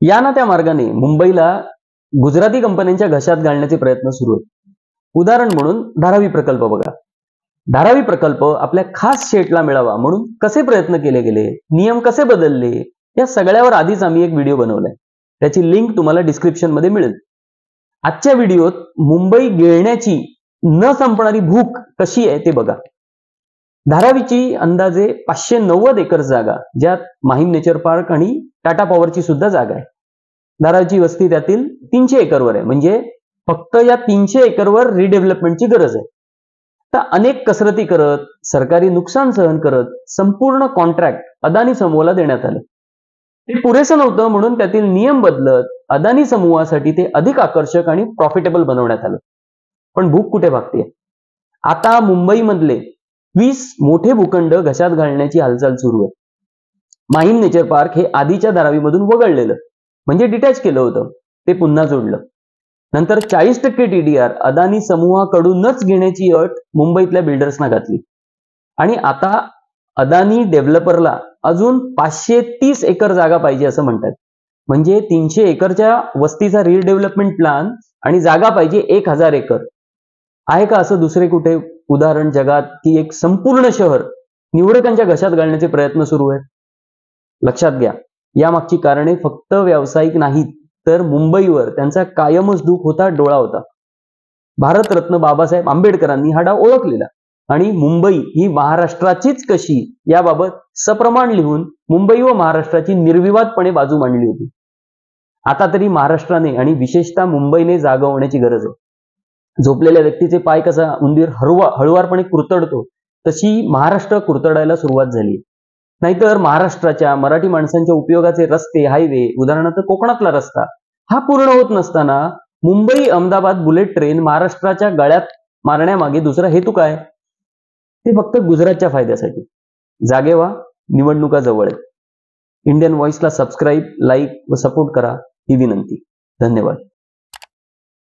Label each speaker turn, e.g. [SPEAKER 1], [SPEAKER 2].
[SPEAKER 1] या ना त्या मार्गाने मुंबईला गुजराती कंपन्यांच्या घशात घालण्याचे प्रयत्न सुरू आहेत. उदाहरण म्हणून धारावी प्रकल्प बघा. धारावी प्रकल्प आपल्या खास शेटला मिळावा म्हणून कसे प्रयत्न केले गेले, नियम कसे बदलले, या सगळ्यावर आधीच आम्ही एक व्हिडिओ बनवलाय. त्याची लिंक तुम्हाला डिस्क्रिप्शन मध्ये मिळेल. आजच्या व्हिडिओत मुंबई गिळण्याची न संपणारी भूक कशी आहे ते बघा. धारावीची अंदाजे 590 एकर जागा, ज्यात माहीम नेचर पार्क आणि टाटा पॉवरची सुद्धा जागा आहे. धारावीची वस्ती त्यातील 300 एकरवर आहे. म्हणजे फक्त या 300 एकरवर रिडेव्हलपमेंटची गरज आहे. तर अनेक कसरती करत, सरकारी नुकसान सहन करत संपूर्ण कॉन्ट्रॅक्ट अदानी समूहाला देण्यात आले. ते पुरेसं नव्हतं म्हणून त्यातील नियम बदलत अदानी समूहासाठी ते अधिक आकर्षक आणि प्रॉफिटेबल बनवण्यात आलं. पण भूक कुठे भागते? आता मुंबईमधले 20 मोठे भूखंड घशात घालण्याची हालचाल सुरू आहे. माहीम नेचर पार्क हे आधीच्या धारावीमधून वगळलेलं, म्हणजे डिटॅच केलं होतं, ते पुन्हा जोडलं. नंतर 40% TDR अदानी समूहाकडूनच घेण्याची अट मुंबईतल्या बिल्डर्सना घातली. आणि आता अदानी डेव्हलपरला अजून 530 एकर जागा पाहिजे असं म्हणतात. म्हणजे 300 एकरच्या वस्तीचा रिडेव्हलपमेंट प्लॅन आणि जागा पाहिजे 1000 एकर. आहे का असं दुसरे कुठे उदाहरण जगात की एक संपूर्ण शहर निवडकांच्या घशात घालण्याचे प्रयत्न सुरू आहेत? लक्षात घ्या, यामागची कारणे फक्त व्यावसायिक नाहीत, तर मुंबईवर त्यांचा कायमच डोळा होता. भारतरत्न बाबासाहेब आंबेडकरांनी हा डाव ओळखलेला आणि मुंबई ही महाराष्ट्राचीच कशी याबाबत सप्रमाण लिहून मुंबई व महाराष्ट्राची निर्विवादपणे बाजू मांडली होती. आता तरी महाराष्ट्राने आणि विशेषतः मुंबईने जागा होण्याची गरज आहे. झोपलेल्या व्यक्तीचे पाय कसा उंदीर हळुवारपणे कुरतडतो, तशी महाराष्ट्र कुरतडायला सुरुवात झाली. नाहीतर महाराष्ट्राच्या मराठी माणसांच्या उपयोगाचे रस्ते, हायवे, उदाहरणार्थ कोकणातला रस्ता, हा पूर्ण होत नसताना मुंबई अहमदाबाद बुलेट ट्रेन महाराष्ट्राच्या गळ्यात मारण्यामागे दुसरा हेतू काय? ते फक्त गुजरातच्या फायद्यासाठी. जागे व्हा, निवडणुका जवळ आहेत. इंडियन व्हॉइसला सबस्क्राईब, लाईक व सपोर्ट करा ही विनंती. धन्यवाद.